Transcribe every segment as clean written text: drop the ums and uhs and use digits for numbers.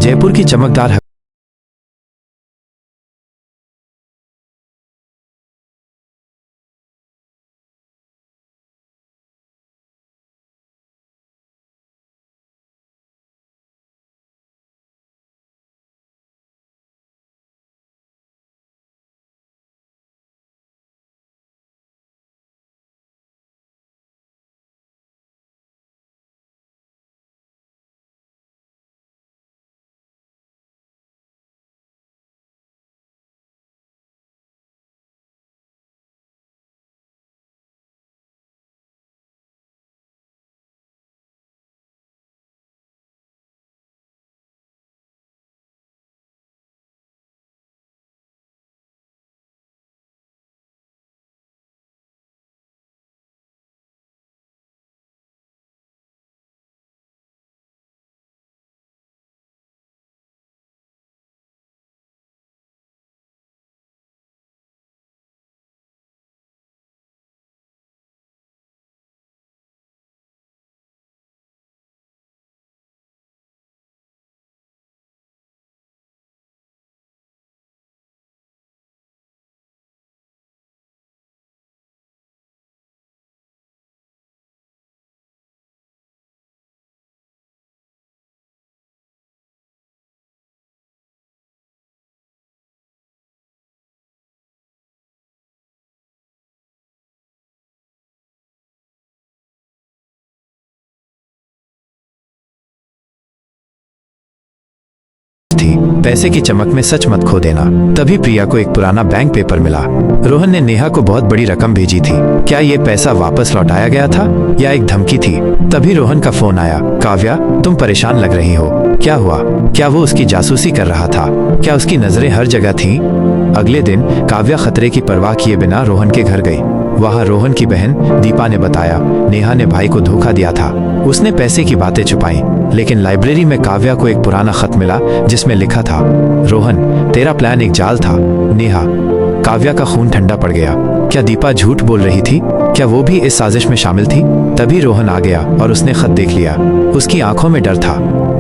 जयपुर की चमकदार थी। पैसे की चमक में सच मत खो देना। तभी प्रिया को एक पुराना बैंक पेपर मिला। रोहन ने नेहा को बहुत बड़ी रकम भेजी थी। क्या ये पैसा वापस लौटाया गया था या एक धमकी थी? तभी रोहन का फोन आया। काव्या, तुम परेशान लग रही हो, क्या हुआ? क्या वो उसकी जासूसी कर रहा था? क्या उसकी नजरें हर जगह थीं? अगले दिन काव्या खतरे की परवाह किए बिना रोहन के घर गई। वहाँ रोहन की बहन दीपा ने बताया, नेहा ने भाई को धोखा दिया था। उसने पैसे की बातें छुपाई, लेकिन लाइब्रेरी में काव्या को एक पुराना खत मिला जिसमें लिखा था, रोहन, तेरा प्लान एक जाल था। नेहा, काव्या का खून ठंडा पड़ गया। क्या दीपा झूठ बोल रही थी? क्या वो भी इस साजिश में शामिल थी? तभी रोहन आ गया और उसने खत देख लिया। उसकी आंखों में डर था।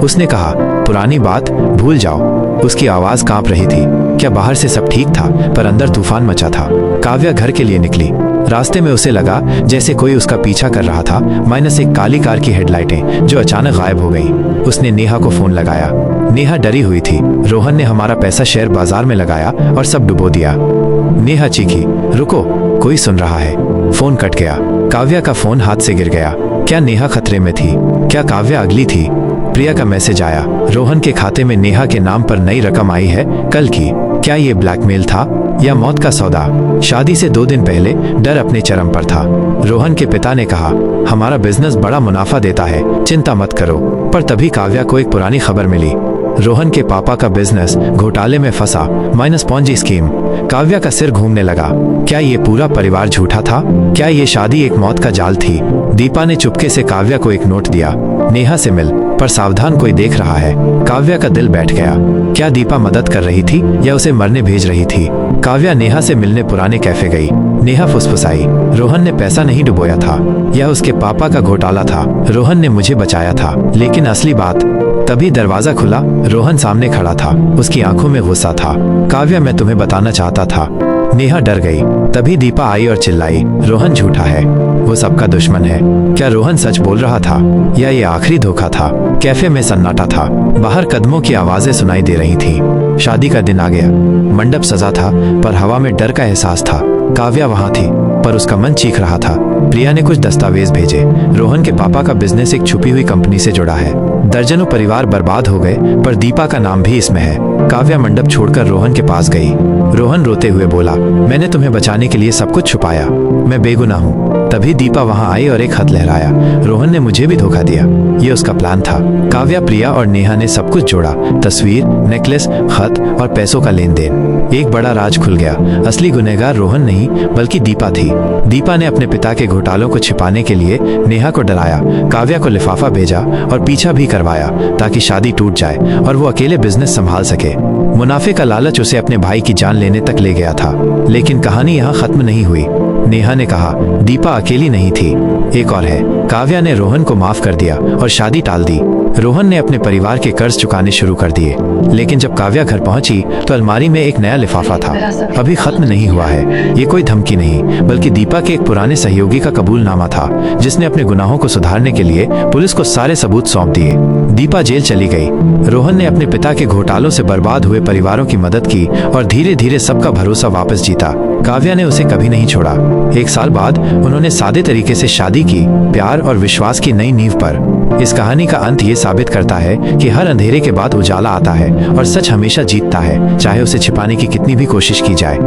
उसने कहा, पुरानी बात भूल जाओ। उसकी आवाज कांप रही थी। क्या बाहर से सब ठीक था, पर अंदर तूफान मचा था। काव्या घर के लिए निकली। रास्ते में उसे लगा जैसे कोई उसका पीछा कर रहा था, माइनस एक काली कार की हेडलाइटें जो अचानक गायब हो गई। उसने नेहा को फोन लगाया। नेहा डरी हुई थी। रोहन ने हमारा पैसा शेयर बाजार में लगाया और सब डुबो दिया। नेहा चीखी, रुको, कोई सुन रहा है। फोन कट गया। काव्या का फोन हाथ से गिर गया। क्या नेहा खतरे में थी? क्या काव्या अगली थी? प्रिया का मैसेज आया, रोहन के खाते में नेहा के नाम पर नई रकम आई है, कल की। क्या ये ब्लैकमेल था या मौत का सौदा? शादी से 2 दिन पहले डर अपने चरम पर था। रोहन के पिता ने कहा, हमारा बिजनेस बड़ा मुनाफा देता है, चिंता मत करो। पर तभी काव्या को एक पुरानी खबर मिली। रोहन के पापा का बिजनेस घोटाले में फंसा, माइनस पॉन्जी स्कीम। काव्या का सिर घूमने लगा। क्या ये पूरा परिवार झूठा था? क्या ये शादी एक मौत का जाल थी? दीपा ने चुपके से काव्या को एक नोट दिया, नेहा से मिल, पर सावधान, कोई देख रहा है। काव्या का दिल बैठ गया। क्या दीपा मदद कर रही थी या उसे मरने भेज रही थी? काव्या नेहा से मिलने पुराने कैफे गई। नेहा फुसफुसाई, रोहन ने पैसा नहीं डुबोया था, यह उसके पापा का घोटाला था। रोहन ने मुझे बचाया था। लेकिन असली बात? तभी दरवाजा खुला। रोहन सामने खड़ा था। उसकी आंखों में गुस्सा था। काव्या, मैं तुम्हें बताना चाहता था। नेहा डर गई। तभी दीपा आई और चिल्लाई, रोहन झूठा है, वो सबका दुश्मन है। क्या रोहन सच बोल रहा था या ये आखिरी धोखा था? कैफे में सन्नाटा था। बाहर कदमों की आवाजें सुनाई दे रही थी। शादी का दिन आ गया। मंडप सजा था, पर हवा में डर का एहसास था। काव्या वहां थी, पर उसका मन चीख रहा था। प्रिया ने कुछ दस्तावेज भेजे। रोहन के पापा का बिजनेस एक छुपी हुई कंपनी से जुड़ा है। दर्जनों परिवार बर्बाद हो गए, पर दीपा का नाम भी इसमें है। काव्या मंडप छोड़कर रोहन के पास गई। रोहन रोते हुए बोला, मैंने तुम्हें बचाने के लिए सब कुछ छुपाया, मैं बेगुनाह हूँ। तभी दीपा वहां आई और एक खत लहराया, रोहन ने मुझे भी धोखा दिया, ये उसका प्लान था। काव्या, प्रिया और नेहा ने सब कुछ जोड़ा, तस्वीर, नेकलेस, खत और पैसों का लेन देन। एक बड़ा राज खुल गया। असली गुनहगार रोहन नहीं बल्कि दीपा थी। दीपा ने अपने पिता के घोटालों को छिपाने के लिए नेहा को डराया, काव्या को लिफाफा भेजा और पीछा भी करवाया ताकि शादी टूट जाए और वो अकेले बिजनेस संभाल सके। मुनाफे का लालच उसे अपने भाई की जान लेने तक ले गया था। लेकिन कहानी यहाँ खत्म नहीं हुई। नेहा ने कहा, दीपा अकेली नहीं थी, एक और है। काव्या ने रोहन को माफ कर दिया और शादी टाल दी। रोहन ने अपने परिवार के कर्ज चुकाने शुरू कर दिए। लेकिन जब काव्या घर पहुंची तो अलमारी में एक नया लिफाफा था। अभी खत्म नहीं हुआ है। ये कोई धमकी नहीं बल्कि दीपा के एक पुराने सहयोगी का कबूलनामा था, जिसने अपने गुनाहों को सुधारने के लिए पुलिस को सारे सबूत सौंप दिए। दीपा जेल चली गई। रोहन ने अपने पिता के घोटालों से बर्बाद हुए परिवारों की मदद की और धीरे धीरे सबका भरोसा वापस जीता। काव्या ने उसे कभी नहीं छोड़ा। 1 साल बाद उन्होंने सादे तरीके से शादी की, प्यार और विश्वास की नई नींव पर। इस कहानी का अंत ये साबित करता है कि हर अंधेरे के बाद उजाला आता है और सच हमेशा जीतता है, चाहे उसे छिपाने की कितनी भी कोशिश की जाए।